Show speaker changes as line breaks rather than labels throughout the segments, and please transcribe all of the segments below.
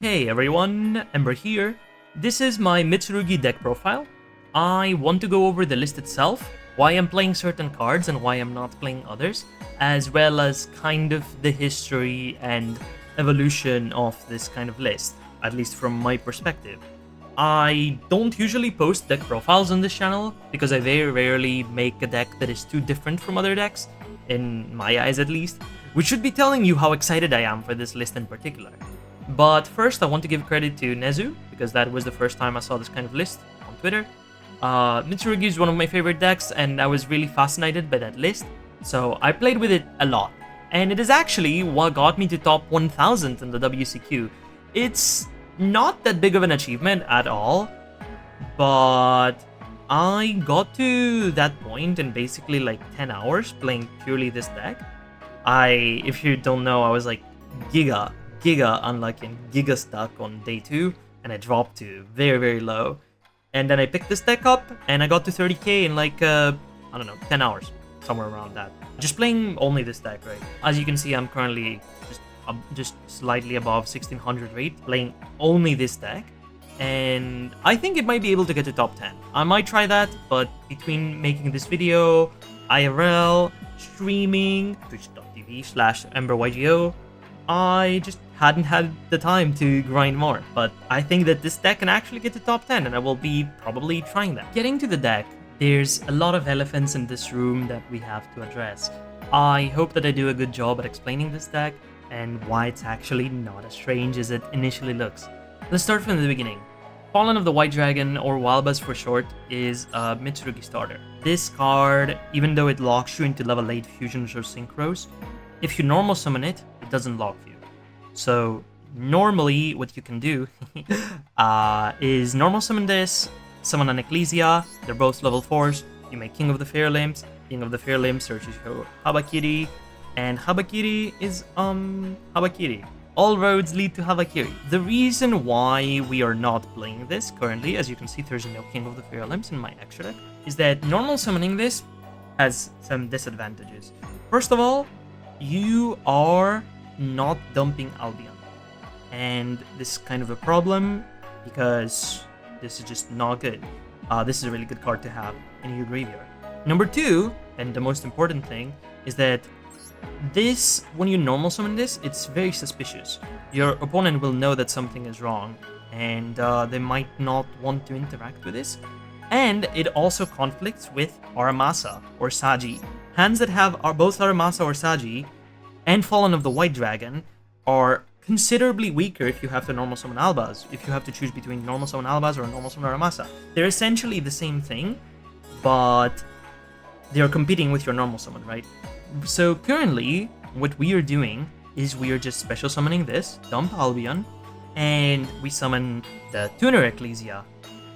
Hey everyone, Ember here. This is my Mitsurugi deck profile. I want to go over the list itself, why I'm playing certain cards and why I'm not playing others, as well as kind of the history and evolution of this kind of list, at least from my perspective. I don't usually post deck profiles on this channel because I very rarely make a deck that is too different from other decks, in my eyes at least, which should be telling you how excited I am for this list in particular. But first, I want to give credit to Nezu, because that was the first time I saw this kind of list on Twitter. Mitsurugi is one of my favorite decks, and I was really fascinated by that list, so I played with it a lot. And it is actually what got me to top 1000 in the WCQ. It's not that big of an achievement at all, but I got to that point in basically like 10 hours playing purely this deck. If you don't know, I was like giga unlucky and giga stuck on day 2, and I dropped to very low. And then I picked this deck up and I got to 30k in like I don't know, 10 hours, somewhere around that, just playing only this deck, right? As you can see, I'm currently just slightly above 1600 rate playing only this deck, and I think it might be able to get to top 10. I might try that, but between making this video, IRL, streaming, twitch.tv/EmberYGO, I just hadn't had the time to grind more. But I think that this deck can actually get to top 10, and I will be probably trying that. Getting to the deck, there's a lot of elephants in this room that we have to address. I hope that I do a good job at explaining this deck and why it's actually not as strange as it initially looks. Let's start from the beginning. Fallen of the White Dragon, or Albaz for short, is a Mitsurugi starter. This card, even though it locks you into level 8 fusions or synchros, if you normal summon it, it doesn't lock you. So normally what you can do is normal summon this, summon an Ecclesia, they're both level 4s, you make King of the Feral Imps, King of the Feral Imps searches your Habakiri, and Habakiri is Habakiri. All roads lead to Habakiri. The reason why we are not playing this currently, as you can see there's no King of the Feral Imps in my extra deck, is that normal summoning this has some disadvantages. First of all, you are not dumping Albion, and this is kind of a problem because this is just not good. This is a really good card to have in your graveyard. Number 2, and the most important thing, is that this, when you normal summon this, it's very suspicious. Your opponent will know that something is wrong, and they might not want to interact with this. And it also conflicts with Aramasa or Saji. Hands that have both Aramasa or Saji and Fallen of the White Dragon are considerably weaker if you have to normal summon Albaz, if you have to choose between normal summon Albaz or normal summon Aramasa. They're essentially the same thing, but they're competing with your normal summon, right? So currently, what we are doing is we are just special summoning this, dump Albion, and we summon the Tuner Ecclesia.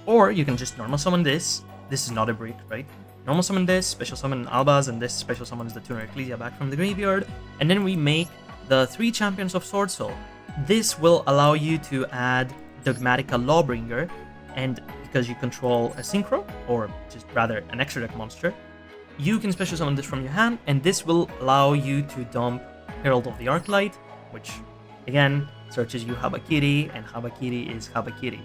Or you can just normal summon this. This is not a break, right? Normal summon this, special summon Albaz, and this special summons the Tuner Ecclesia back from the graveyard. And then we make the 3 Champions of Sword Soul. This will allow you to add Dogmatika Lawbringer, and because you control a synchro, or just rather an extra deck monster, you can special summon this from your hand, and this will allow you to dump Herald of the Arclight, which again searches you Habakiri, and Habakiri is Habakiri.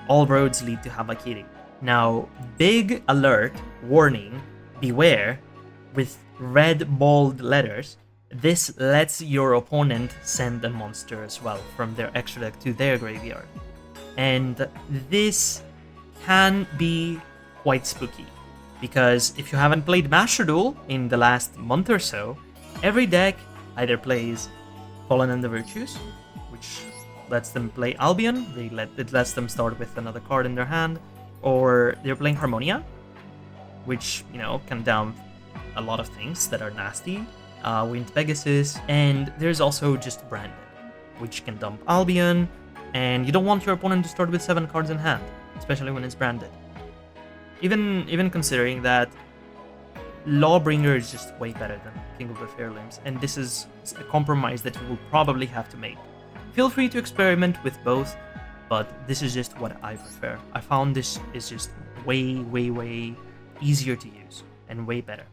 All roads lead to Habakiri. Now, big alert, warning, beware, with red bold letters, this lets your opponent send a monster as well from their extra deck to their graveyard. And this can be quite spooky, because if you haven't played Master Duel in the last month or so, every deck either plays Fallen and the Virtues, which lets them play Albion, it lets them start with another card in their hand, or they're playing Harmonia, which, you know, can dump a lot of things that are nasty, Wind Pegasus, and there's also just Branded, which can dump Albion, and you don't want your opponent to start with 7 cards in hand, especially when it's Branded. Even considering that Lawbringer is just way better than King of the Feral Imps, and this is a compromise that you will probably have to make. Feel free to experiment with both, but this is just what I prefer. I found this is just way easier to use and way better.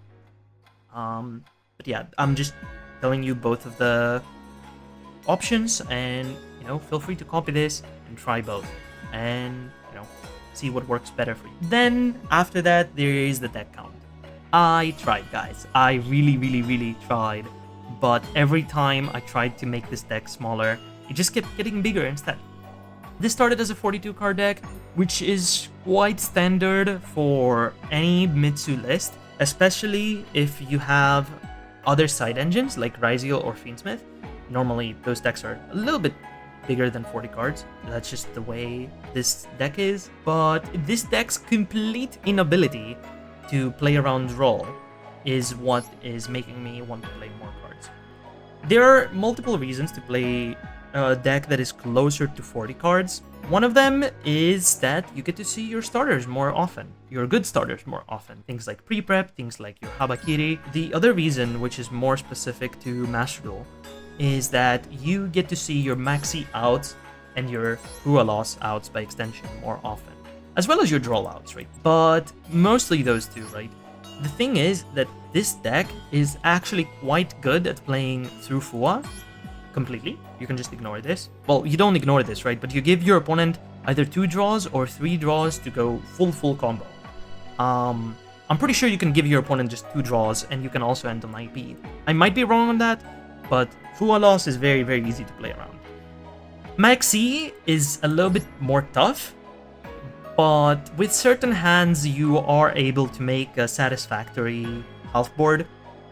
But yeah, I'm just telling you both of the options, and you know, feel free to copy this and try both, and you know, see what works better for you. Then after that, there is the deck count. I tried, guys. I really tried, but every time I tried to make this deck smaller, it just kept getting bigger instead. This started as a 42 card deck, which is quite standard for any Mitsu list, especially if you have other side engines like Yugioh or Fiendsmith. Normally, those decks are a little bit bigger than 40 cards. That's just the way this deck is. But this deck's complete inability to play around draw is what is making me want to play more cards. There are multiple reasons to play a deck that is closer to 40 cards. One of them is that you get to see your starters more often, your good starters more often. Things like pre-prep, things like your Habakiri. The other reason, which is more specific to Master Duel, is that you get to see your maxi outs and your Hua loss outs by extension more often, as well as your draw outs, right? But mostly those two, right? The thing is that this deck is actually quite good at playing through Fua completely. You can just ignore this. Well, you don't ignore this, right? But you give your opponent either 2 draws or 3 draws to go full combo. I'm pretty sure you can give your opponent just 2 draws and you can also end on IP. I might be wrong on that, but Fua loss is very easy to play around. Maxi is a little bit more tough, but with certain hands you are able to make a satisfactory half board.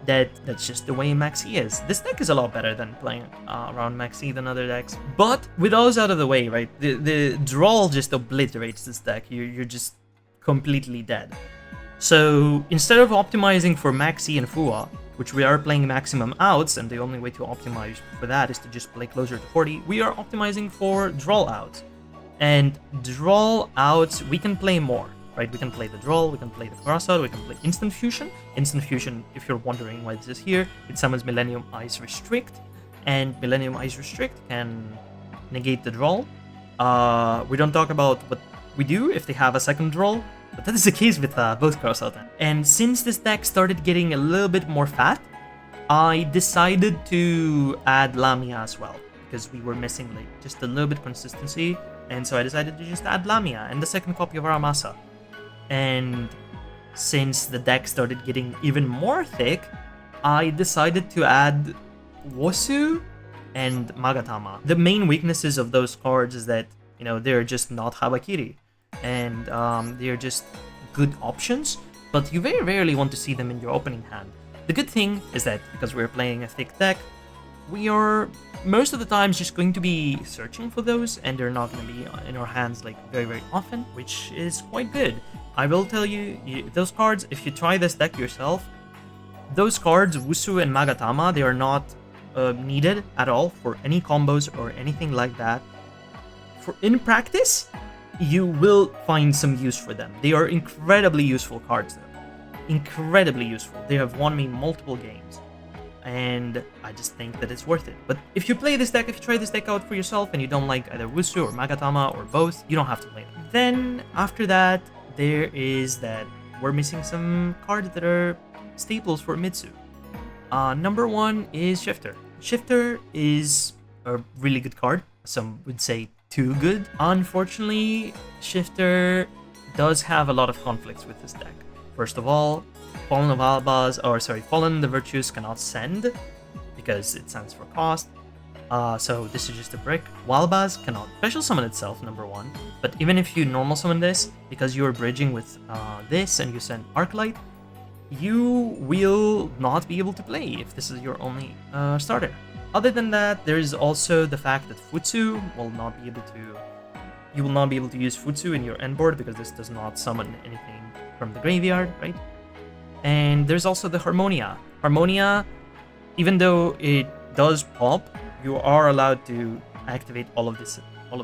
That's just the way Maxi is. This deck is a lot better than playing around Maxi than other decks. But with those out of the way, right, the draw just obliterates this deck. You're just completely dead. So instead of optimizing for Maxi and Fua, which we are playing maximum outs, and the only way to optimize for that is to just play closer to 40, we are optimizing for draw outs. And draw outs, we can play more. Right, we can play the draw, we can play the crossout, we can play Instant Fusion. Instant Fusion, if you're wondering why this is here, it summons Millennium Ice Restrict, and Millennium Ice Restrict can negate the draw. We don't talk about what we do if they have a second draw, but that is the case with both crossout. And since this deck started getting a little bit more fat, I decided to add Lamia as well, because we were missing like just a little bit consistency, and so I decided to just add Lamia and the second copy of Aramasa. And since the deck started getting even more thick, I decided to add Wosu and Magatama. The main weaknesses of those cards is that, you know, they're just not Habakiri, and they're just good options, but you very rarely want to see them in your opening hand. The good thing is that because we're playing a thick deck, we are most of the times just going to be searching for those, and they're not going to be in our hands like very often, which is quite good. I will tell you, those cards, if you try this deck yourself, those cards, Wusu and Magatama, they are not needed at all for any combos or anything like that. In practice, you will find some use for them. They are incredibly useful cards though. Incredibly useful. They have won me multiple games, and I just think that it's worth it. But if you play this deck, if you try this deck out for yourself and you don't like either Wusu or Magatama or both, you don't have to play them. Then after that, there is that we're missing some cards that are staples for Mitsu. Number 1 is Shifter. Shifter is a really good card. Some would say too good. Unfortunately, Shifter does have a lot of conflicts with this deck. First of all, Fallen of Albaz, Fallen the Virtues cannot send because it sends for cost. So this is just a brick. Albaz cannot special summon itself, number 1. But even if you normal summon this, because you are bridging with this and you send Arclight, you will not be able to play if this is your only starter. Other than that, there is also the fact that Futsu will not be able to... You will not be able to use Futsu in your end board because this does not summon anything from the graveyard, right? And there's also the Harmonia. Harmonia, even though it does pop, you are allowed to activate all of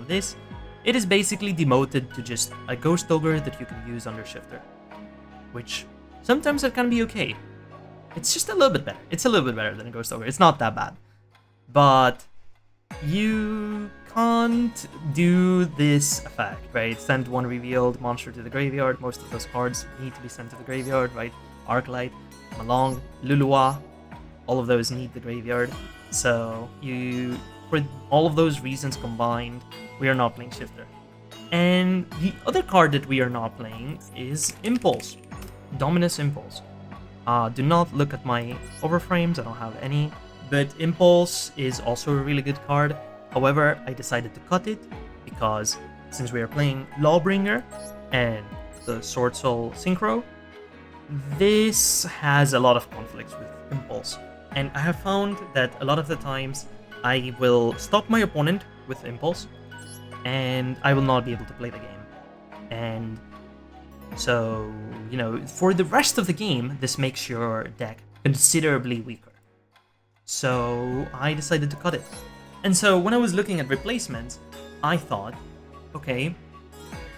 this. It is basically demoted to just a Ghost Ogre that you can use under Shifter, which sometimes it can be okay. It's just a little bit better. It's a little bit better than a Ghost Ogre. It's not that bad. But you can't do this effect, right? Send one revealed monster to the graveyard. Most of those cards need to be sent to the graveyard, right? Arclight, Malong, Lulua, all of those need the graveyard. So you for all of those reasons combined, we are not playing Shifter. And the other card that we are not playing is Impulse. Dominus Impulse. Do not look at my overframes, I don't have any. But Impulse is also a really good card. However, I decided to cut it because since we are playing Lawbringer and the Sword Soul Synchro, this has a lot of conflicts with Impulse. And I have found that a lot of the times I will stop my opponent with Impulse and I will not be able to play the game. And so, you know, for the rest of the game, this makes your deck considerably weaker. So I decided to cut it. And so when I was looking at replacements, I thought, okay,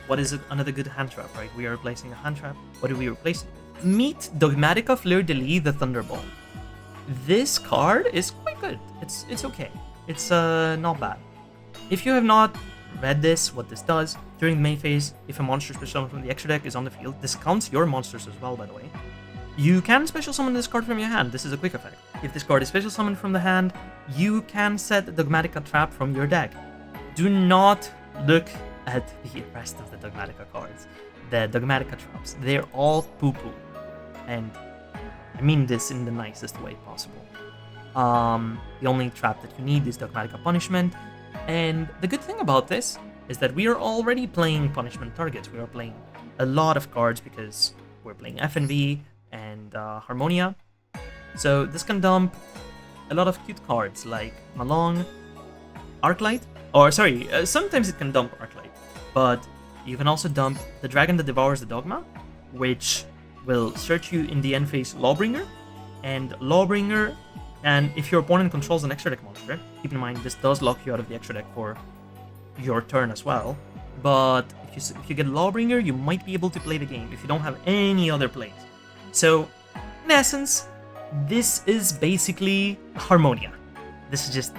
what is another good hand trap, right? We are replacing a hand trap. What do we replace it with? Meet Dogmatika Fleur-de-Lis, the Thunderbolt. This card is quite good. It's okay. It's not bad. If you have not read this, what this does, during the main phase, if a monster special summon from the extra deck is on the field, this counts your monsters as well, by the way. You can special summon this card from your hand. This is a quick effect. If this card is special summoned from the hand, you can set a Dogmatika trap from your deck. Do not look at the rest of the Dogmatika cards. The Dogmatika traps, they're all poo-poo. And I mean this in the nicest way possible. The only trap that you need is Dogmatika Punishment. And the good thing about this is that we are already playing punishment targets. We are playing a lot of cards because we're playing FNV and Harmonia. So this can dump a lot of cute cards like Malong, Arclight, or sorry, sometimes it can dump Arclight, but you can also dump the Dragon that Devours the Dogma, which will search you in the end phase Lawbringer, and Lawbringer, and if your opponent controls an extra deck monster, keep in mind this does lock you out of the extra deck for your turn as well, but if you get Lawbringer, you might be able to play the game if you don't have any other plays. So, in essence, this is basically Harmonia. This is just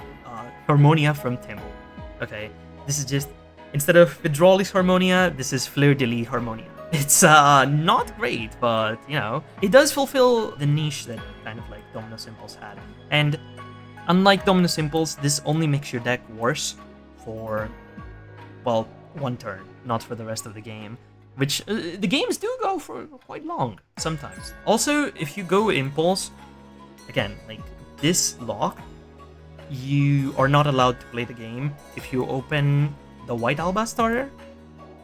Harmonia from Temple. Okay, this is just, instead of Vidralis Harmonia, this is Fleur-de-Lis Harmonia. It's not great, but, you know, it does fulfill the niche that kind of like Dominus Impulse had. And unlike Dominus Impulse, this only makes your deck worse for, well, one turn, not for the rest of the game. Which, the games do go for quite long, sometimes. Also, if you go Impulse, again, like, this lock, you are not allowed to play the game if you open the White Albaz starter,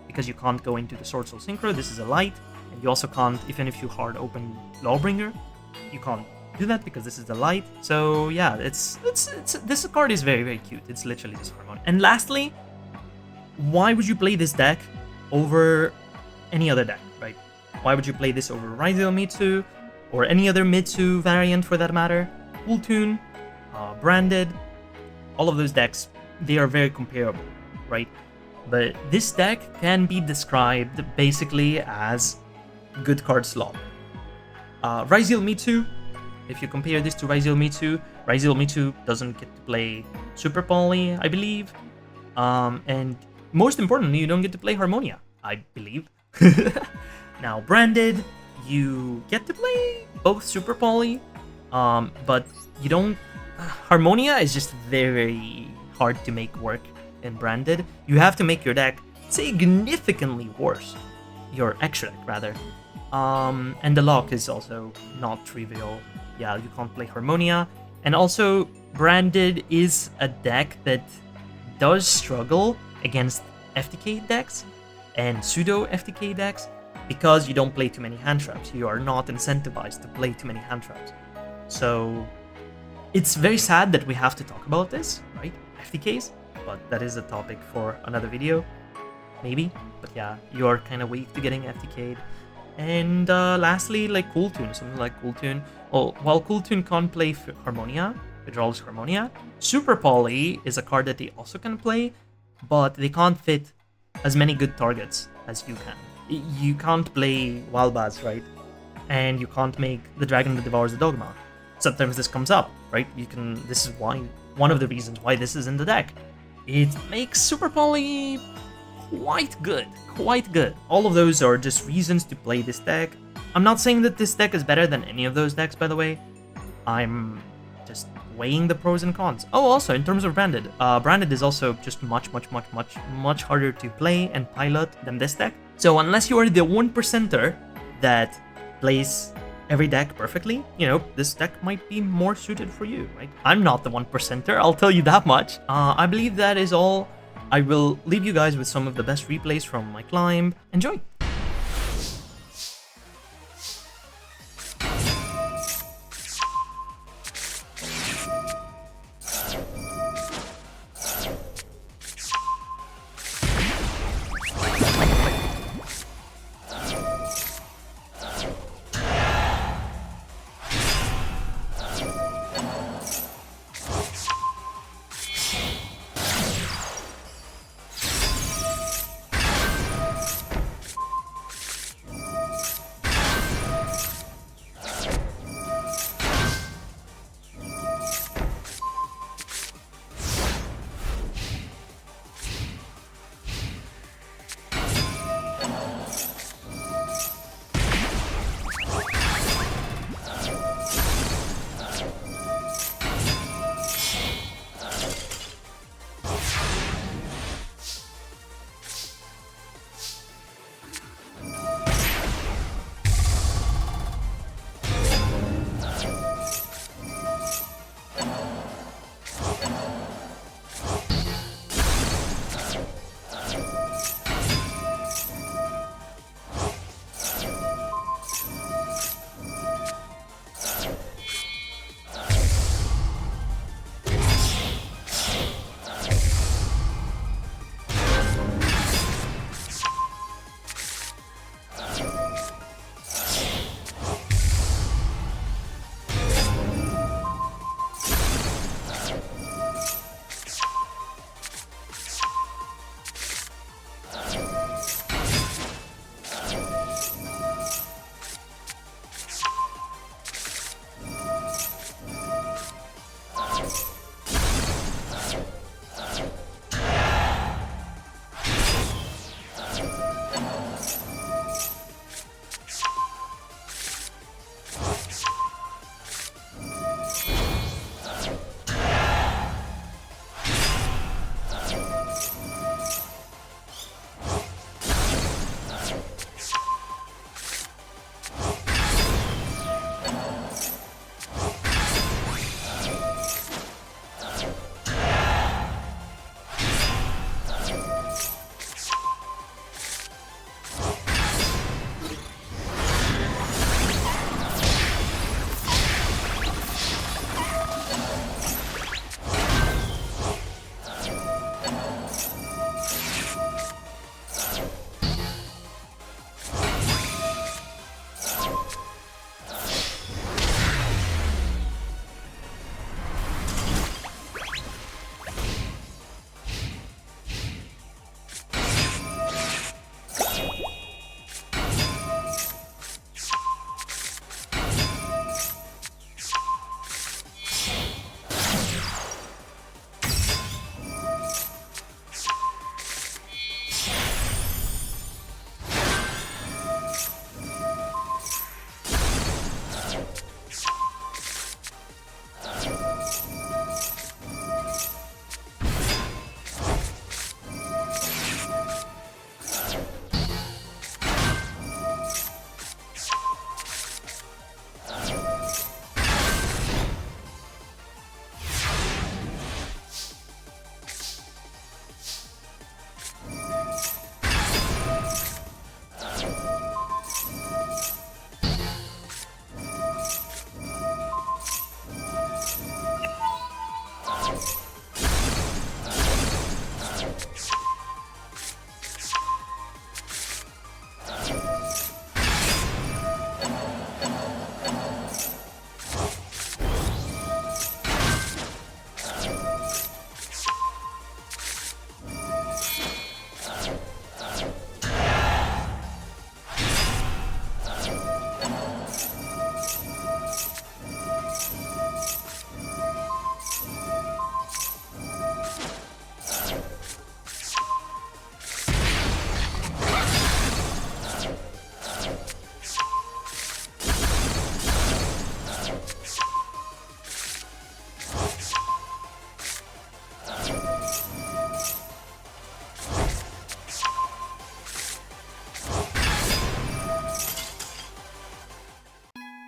because you can't go into the Sword Soul Synchro, this is a light, and you also can't, even if you hard open Lawbringer, you can't do that because this is the light. So yeah, it's this card is very, very cute. It's literally just Harmonia. And lastly, why would you play this deck over any other deck, right? Why would you play this over Ryzel Mitsu, or any other Mitsu variant for that matter? Cool Tune, Branded, all of those decks, they are very comparable, right? But this deck can be described basically as good card slot. Ryzel Mitsu, if you compare this to Ryzel Mitsu doesn't get to play Super Poly, I believe. And most importantly, you don't get to play Harmonia, I believe. Now, Branded, you get to play both Super Poly, but you don't... Harmonia is just very hard to make work in Branded. You have to make your deck significantly worse. Your extra deck, rather. And the lock is also not trivial. Yeah, you can't play Harmonia. And also, Branded is a deck that does struggle against FTK decks and pseudo FTK decks because you don't play too many hand traps. You are not incentivized to play too many hand traps. So it's very sad that we have to talk about this, right? FTKs, but that is a topic for another video, maybe. But yeah, you are kind of weak to getting FTK'd. And lastly, like Cool Tune, something like Cool Tune. Oh, while Cool Tune can't play Harmonia, Hydraulics Harmonia, Super Poly is a card that they also can play, but they can't fit as many good targets as you can. You can't play Albaz, right? And you can't make the Dragon that Devours the Dogma. Sometimes this comes up, right? This is why, one of the reasons why this is in the deck. It makes Super Poly quite good. All of those are just reasons to play this deck. I'm not saying that this deck is better than any of those decks, by the way. I'm just weighing the pros and cons. Oh, also, in terms of Branded, Branded is also just much harder to play and pilot than this deck. So unless you are the 1%er that plays every deck perfectly, you know, this deck might be more suited for you, right? I'm not the 1%er, I'll tell you that much. I believe that is all. I will leave you guys with some of the best replays from my climb. Enjoy!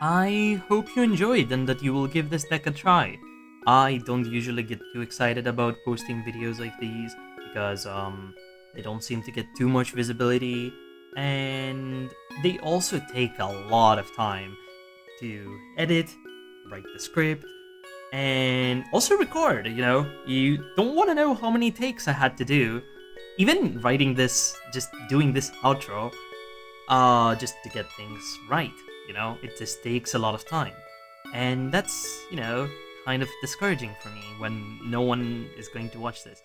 I hope you enjoyed and that you will give this deck a try. I don't usually get too excited about posting videos like these because they don't seem to get too much visibility, and they also take a lot of time to edit, write the script, and also record. You don't want to know how many takes I had to do. Even writing this, just doing this outro, just to get things right. It just takes a lot of time, and that's kind of discouraging for me when no one is going to watch this.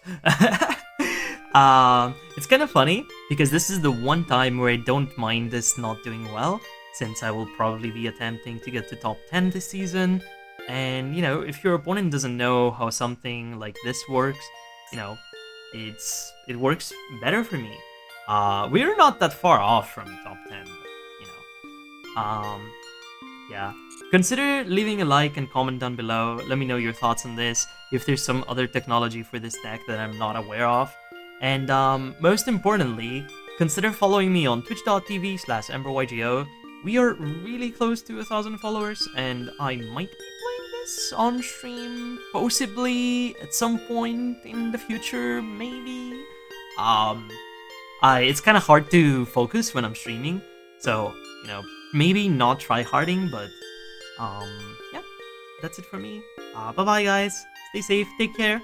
It's kind of funny because this is the one time where I don't mind this not doing well, since I will probably be attempting to get to top 10 this season. And if your opponent doesn't know how something like this works, it works better for me. We're not that far off from top 10, but, yeah. Consider leaving a like and comment down below. Let me know your thoughts on this, if there's some other technology for this deck that I'm not aware of. And most importantly, consider following me on twitch.tv/EmberYGO. We are really close to 1,000 followers, and I might be playing this on stream, possibly at some point in the future, maybe. It's kind of hard to focus when I'm streaming, so maybe not try harding, but yeah, that's it for me. Bye bye guys, stay safe, take care.